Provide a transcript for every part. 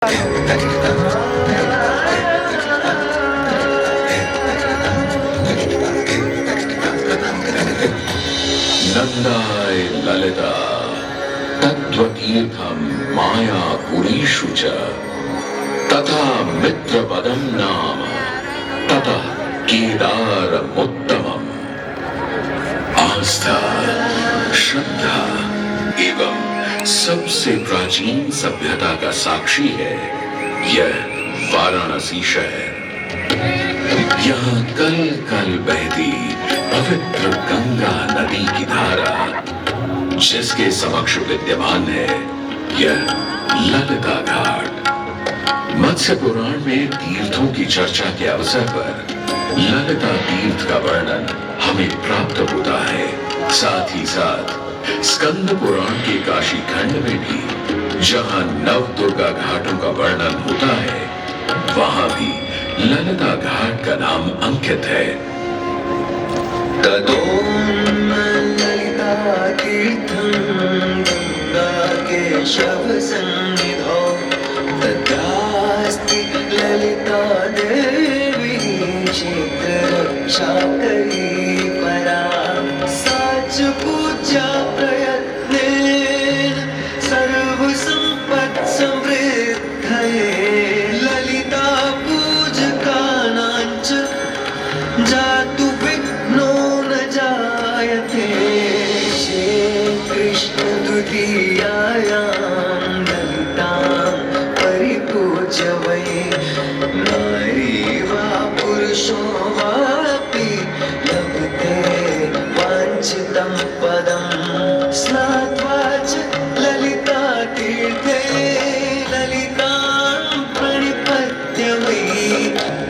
नंदाय ललिता तत्त्वतीर्थम मायापुरीषु च तथा मित्रपदम नाम ततः केदारमुत्तमम्। आस्था, श्रद्धा एवं सबसे प्राचीन सभ्यता का साक्षी है यह वाराणसी शहर। यहाँ कल कल बहती पवित्र गंगा नदी की धारा, जिसके समक्ष विद्यमान है यह ललिता घाट। मत्स्य पुराण में तीर्थों की चर्चा के अवसर पर ललिता तीर्थ का वर्णन हमें प्राप्त होता है। साथ ही साथ स्कंद पुराण के काशी खंड में भी जहां नव दुर्गा घाटों का वर्णन होता है, वहां भी ललिता घाट का नाम अंकित है। ततो ललिता तीर्थं गंगा केशव सन्निधौ तत्रास्ति ललिता देवी क्षेत्ररक्षाकरी परा। साच पूजा प्रयत्नेन सर्वसम्पत्समृद्धये ललिता पूजकानां च जातु विघ्नो न जायते। श्री कृष्ण द्वितीयायां ललितां परिपूज्य वै नारी वा पुरुषो वापि लभते वाञ्छितं पदं। स्नात्वा च ललिता तीर्थे ललितां प्रणिपत्य वै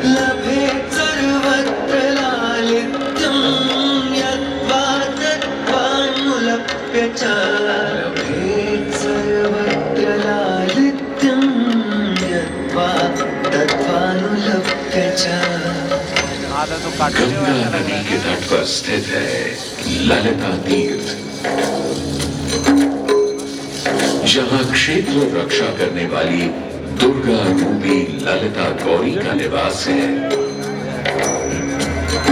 लभेत् सर्वत्र लालित्यं। यद्वा तद्वानुलप्य च लभेत् सर्वत्र लालित्यं। यद्वा तद्वानुलप्य च। गंगा नदी के तट पर स्थित है ललिता तीर्थ, जहां क्षेत्र रक्षा करने वाली दुर्गा रूपी ललिता गौरी का निवास है।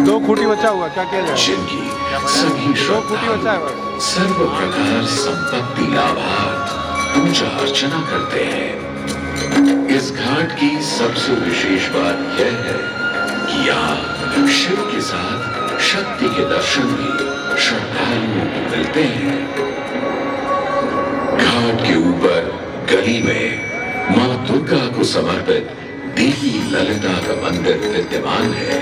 2 खूंटी बचा हुआ क्या किया जाए? जिनकी सभी श्रद्धालु सर्व प्रकार संपत्ति लाभार्थ पूजा अर्चना करते हैं। इस घाट की सबसे विशेष बात यह है कि यहाँ शिव के साथ शक्ति के दर्शन भी श्रद्धालुओं को मिलते हैं। घाट के ऊपर गली में मां दुर्गा को समर्पित देवी ललिता का मंदिर विद्यमान है।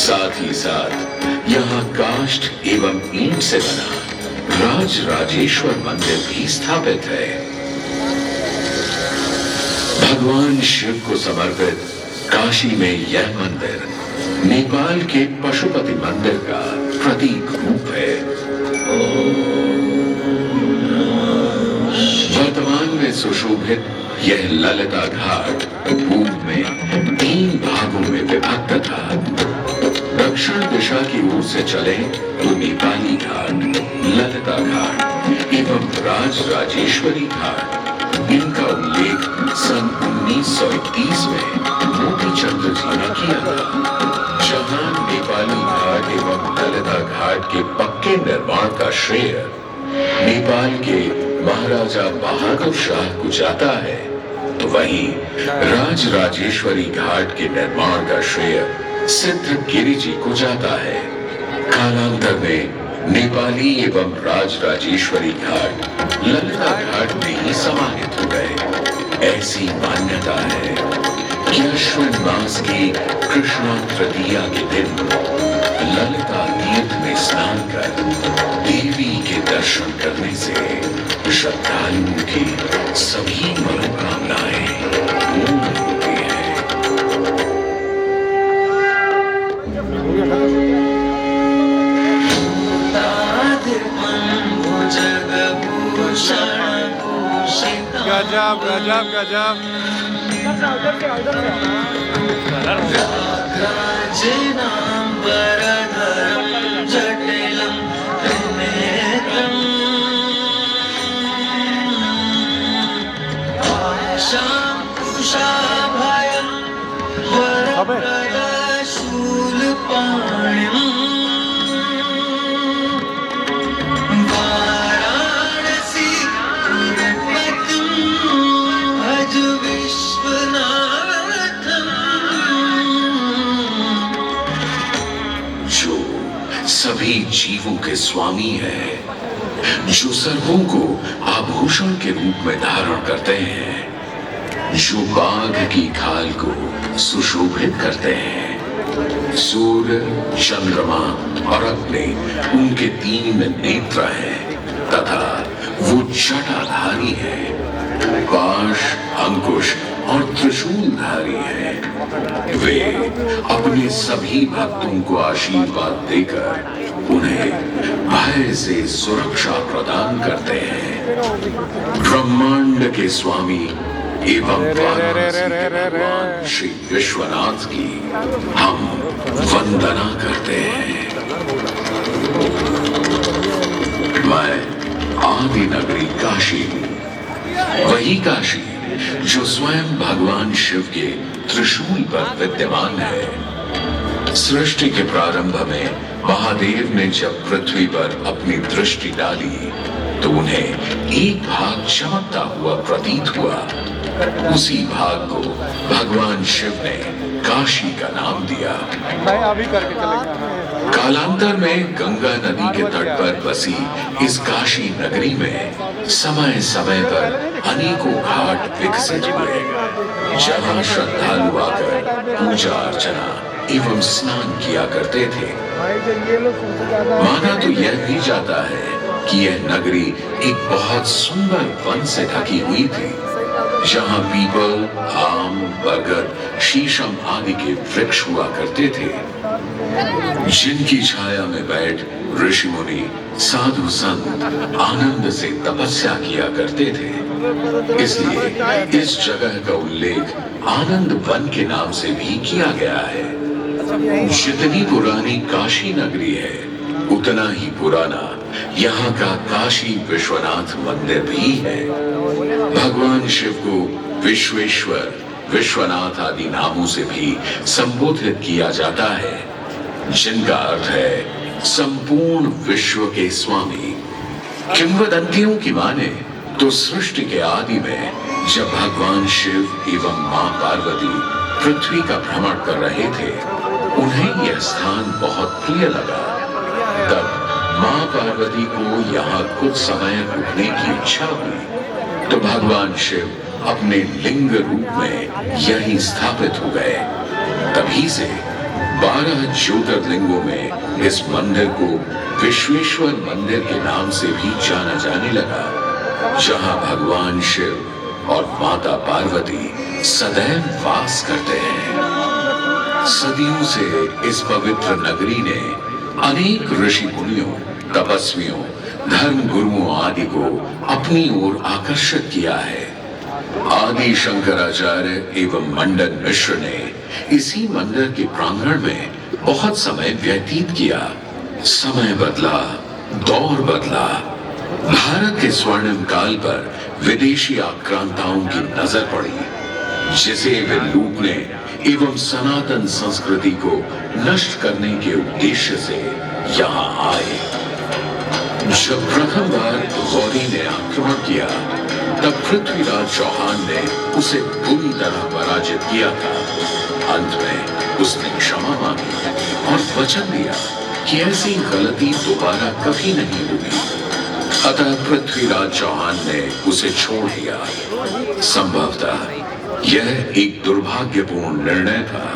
साथ ही साथ यहाँ काष्ठ एवं ईंट से बना राज राजेश्वर मंदिर भी स्थापित है। भगवान शिव को समर्पित काशी में यह मंदिर नेपाल के पशुपति मंदिर का प्रतीक रूप है। वर्तमान में सुशोभित यह ललिता घाट पूर्व में 3 भागों में विभक्त था। दक्षिण दिशा की ओर से चले तो नेपाली घाट, ललिता घाट एवं राज राजेश्वरी घाट। इनका उल्लेख सन 1931 में मोतीचंद्र जी ने किया था, जहां नेपाली घाट एवं ललिता घाट के पक्के निर्माण का श्रेय नेपाल के महाराजा बहादुर शाह को जाता है, तो वहीं राज राजेश्वरी घाट के निर्माण का श्रेय सिद्धगिरी जी को जाता है। कालांतर में नेपाली एवं राज राजेश्वरी घाट ललिता घाट में ही समाहित हो गए। ऐसी मान्यता है कि अश्विन मास की कृष्णा तृतीया के दिन ललिता तीर्थ में स्नान कर देवी के दर्शन करने से श्रद्धालुओं की सभी मनोकामनाएं पूर्ण होती हैं। गजब गजब गजब। जटिलम त्रिनेत्रम अबे शूलपाणिम् वाराणसी पुरपतिं भज विश्वनाथम्। जो सभी जीवों के स्वामी है, जो सर्वों को आभूषण के रूप में धारण करते हैं, जो बाघ की खाल को सुशोभित करते हैं, सूर्य, चंद्रमा और अग्नि उनके 3 नेत्र हैं तथा वो जटाधारी है, पाश, अंकुश और त्रिशूलधारी है। वे अपने सभी भक्तों को आशीर्वाद देकर उन्हें भय से सुरक्षा प्रदान करते हैं। ब्रह्मांड के स्वामी एवं वाराणसी के भगवान श्री विश्वनाथ की हम वंदना करते हैं। मैं आदि नगरी काशी, वही काशी जो स्वयं भगवान शिव के त्रिशूल पर विद्यमान है। सृष्टि के प्रारंभ में महादेव ने जब पृथ्वी पर अपनी दृष्टि डाली तो उन्हें एक भाग चमकता हुआ प्रतीत हुआ। उसी भाग को भगवान शिव ने काशी का नाम दिया। नहीं अभी करके चलेंगे। कालांतर में गंगा नदी के तट पर बसी इस काशी नगरी में समय समय पर अनेकों घाट विकसित हुए, जहां श्रद्धालु आकर पूजा अर्चना एवं स्नान किया करते थे। माना तो यह भी जाता है कि यह नगरी एक बहुत सुंदर वन से ढकी हुई थी, जहां पीपल, आम, बरगद, शीशम आदि के वृक्ष हुआ करते थे, जिनकी छाया में बैठ ऋषि मुनि, साधु संत आनंद से तपस्या किया करते थे। इसलिए इस जगह का उल्लेख आनंद वन के नाम से भी किया गया है। जितनी पुरानी काशी नगरी है, उतना ही पुराना यहाँ का काशी विश्वनाथ मंदिर भी है। भगवान शिव को विश्वेश्वर, विश्वनाथ आदि नामों से भी संबोधित किया जाता है, जिनका अर्थ है संपूर्ण विश्व के स्वामी। किंवदंतियों की माने तो सृष्टि के आदि में जब भगवान शिव एवं मां पार्वती पृथ्वी का भ्रमण कर रहे थे, उन्हें यह स्थान बहुत प्रिय लगा। तब मां पार्वती को यहाँ कुछ समय रुकने की इच्छा हुई, तो भगवान शिव अपने लिंग रूप में यहीं स्थापित हो गए। तभी से 12 ज्योतिर्लिंगों में इस मंदिर को विश्वेश्वर मंदिर के नाम से भी जाना जाने लगा, जहां भगवान शिव और माता पार्वती सदैव वास करते हैं। सदियों से इस पवित्र नगरी ने अनेक ऋषि मुनियों, तपस्वियों, धर्म गुरुओं आदि को अपनी ओर आकर्षित किया है। आदि शंकराचार्य एवं मंडन मिश्र ने इसी मंदिर के प्रांगण में बहुत समय व्यतीत किया। समय बदला, दौर बदला, भारत के स्वर्णिम काल पर विदेशी आक्रांताओं की नजर पड़ी, जिसे वे लूटने एवं सनातन संस्कृति को नष्ट करने के उद्देश्य से यहाँ आए। जब प्रथम बार गौरी ने आक्रमण किया, तब पृथ्वीराज चौहान ने उसे बुरी तरह पराजित किया था। अंत में उसने क्षमा मांगी और वचन दिया कि ऐसी गलती दोबारा कभी नहीं होगी। अतः पृथ्वीराज चौहान ने उसे छोड़ दिया। संभवतः यह एक दुर्भाग्यपूर्ण निर्णय था,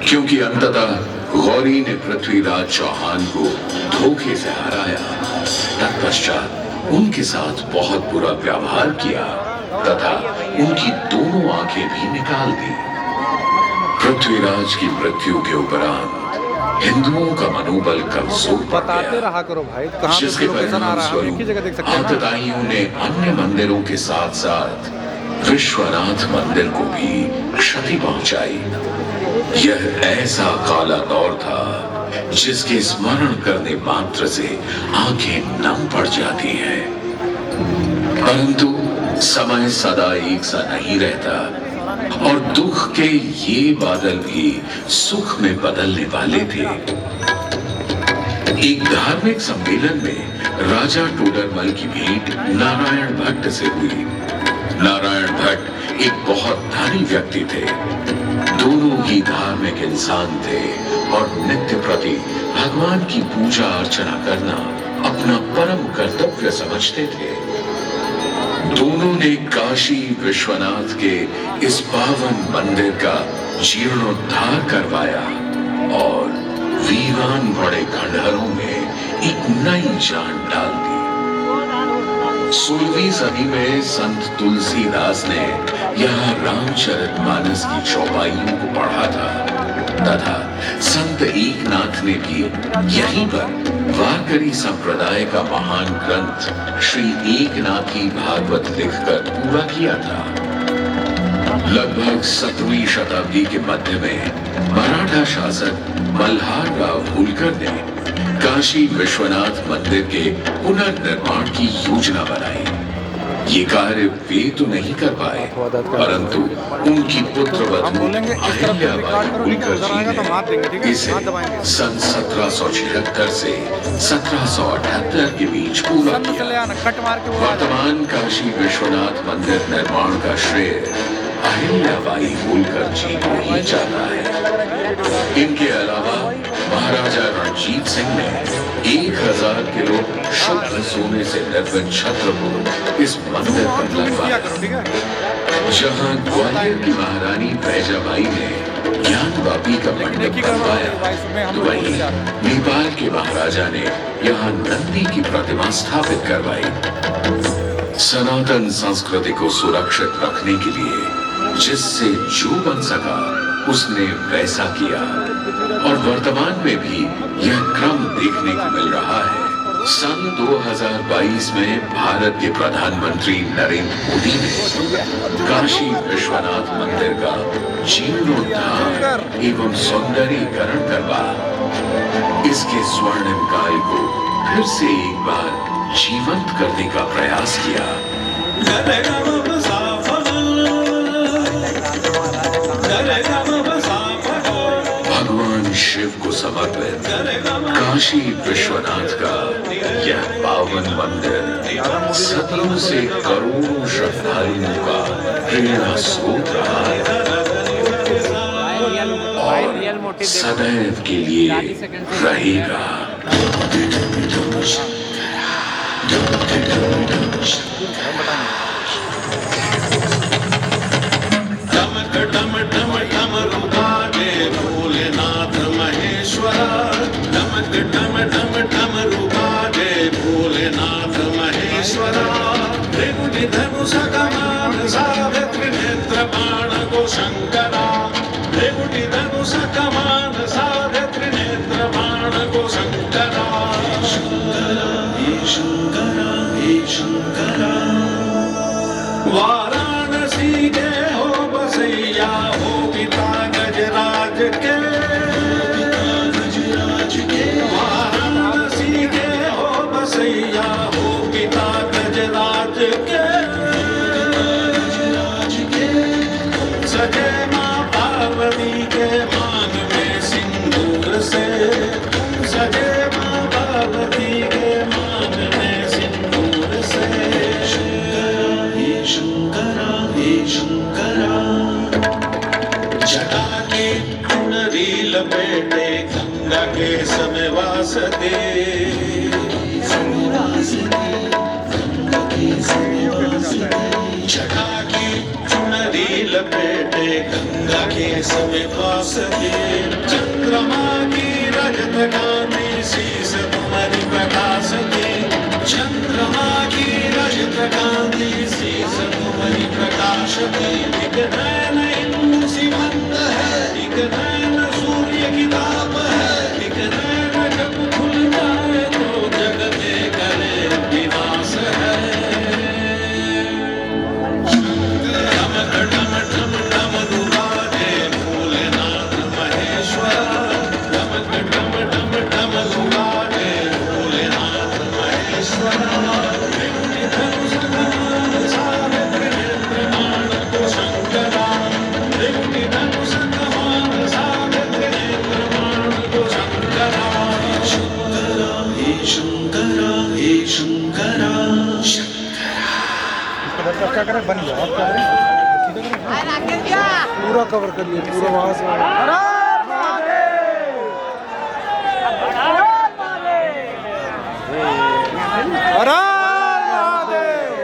क्योंकि अंततः गौरी ने पृथ्वीराज चौहान को धोखे से हराया। तत्पश्चात उनके साथ बहुत बुरा व्यवहार किया तथा उनकी दोनों आंखें भी निकाल दी। पृथ्वीराज की मृत्यु के उपरांत हिंदुओं का मनोबल कमजोर पड़ बताते गया, रहा करो भाई, कहाँ पे जिसके लोकेशन आ रहा है, हम एक ही जगह देख परिणामस्वरूप सकते हैं ना। आतताइयों ने अन्य मंदिरों के साथ साथ विश्वनाथ मंदिर को भी क्षति पहुंचाई। यह ऐसा काला दौर था जिसके स्मरण करने मात्र से आंखें नम पड़ जाती हैं। परंतु समय सदा एक सा नहीं रहता। और दुख के ये बादल भी सुख में बदलने वाले थे। एक धार्मिक सम्मेलन में राजा टोडरमल की भेंट नारायण भट्ट से हुई। नारायण भट्ट एक बहुत धनी व्यक्ति थे। दोनों ही धार्मिक इंसान थे और नित्य प्रति भगवान की पूजा अर्चना करना अपना परम कर्तव्य समझते थे। दोनों ने काशी विश्वनाथ के इस पावन मंदिर का जीर्णोद्धार करवाया और वीरान पड़े खंडहरों में एक नई जान डाल दी। 16वीं सदी में संत तुलसीदास ने यहाँ रामचरितमानस की चौपाइयों को पढ़ा था तथा संत एकनाथ ने भी यहीं पर वारकरी संप्रदाय का महान ग्रंथ श्री एकनाथी भागवत लिखकर पूरा किया था। लगभग 17वीं शताब्दी के मध्य में मराठा शासक मल्हारराव होलकर ने काशी विश्वनाथ मंदिर के पुनर्निर्माण की योजना बनाई। ये कार्य वे तो नहीं कर पाए, परंतु उनकी पुत्रवधू अहिल्याबाई होलकर जी ने इसे सन 1776 से 1778 के बीच पूरा किया। वर्तमान काशी विश्वनाथ मंदिर निर्माण का श्रेय अहिल्याबाई होलकर जी को ही जाता है। इनके अलावा महाराजा रणजीत सिंह ने 1000 किलो शुद्ध सोने से निर्मित छत्र को इस मंदिर पर लगवाया। जहां ग्वालियर की महारानी बैजाबाई ने ज्ञानवापी का मंडप बनवाया, तो वहीं नेपाल के महाराजा ने यहाँ नंदी की प्रतिमा स्थापित करवाई। सनातन संस्कृति को सुरक्षित रखने के लिए जिससे जो बन सका उसने वैसा किया और वर्तमान में भी यह क्रम देखने को मिल रहा है। सन 2022 में भारत के प्रधानमंत्री नरेंद्र मोदी ने काशी विश्वनाथ मंदिर का जीर्णोद्धार एवं सौंदर्यीकरण करवा इसके स्वर्णिम काल को फिर से एक बार जीवंत करने का प्रयास किया। भगवान शिव को समर्पित काशी विश्वनाथ का यह पावन मंदिर सदियों से करोड़ों श्रद्धालुओं का प्रेरणा स्रोत रहा है और सदैव के लिए रहेगा। भोलेनाथ महेश्वरा डमक डम डम डम रूपा जय भोलेनाथ महेश्वरा त्रिभुज धनुष कमान सावित्री नेत्र बाण को शंकरा त्रिभुज धनुष कमान सावित्री नेत्र बाण को शंकरा हे शंकरा हे शंकरा वाराणसी के हो बसैया हो पिता गजराज के वाराणसी के हो बसैया हो पिता गजराज के सजे माँ पार्वती के मांग में सिंदूर से सजे माँ पार्वती के मांग में सिंदूर से शंकरा हे शंकरा जटा की चुनरी लपेटे गंगा के समय वास दे जटा की चुनरी लपेटे गंगा के समय वास दे चंद्रमा की रजत गांधी शीस तुम्हारी प्रकाश दे चंद्रमा की रजत गांधी शीस तुम्हारी प्रकाश दे एक नैन इंद्र सीमंत है एक नैन सूर्य की ताप है एक नैन जब खुल जाए तो जग में करे विनाश है डम डम डम डम दुबारे भोलेनाथ महेश्वरा डम डम डम डम दुबारे भोलेनाथ महेश्वरा धनुष इधर का क्या करें, बन गया, आप क्या करें, सीधा करें, पूरा कवर करिए, पूरा वहाँ से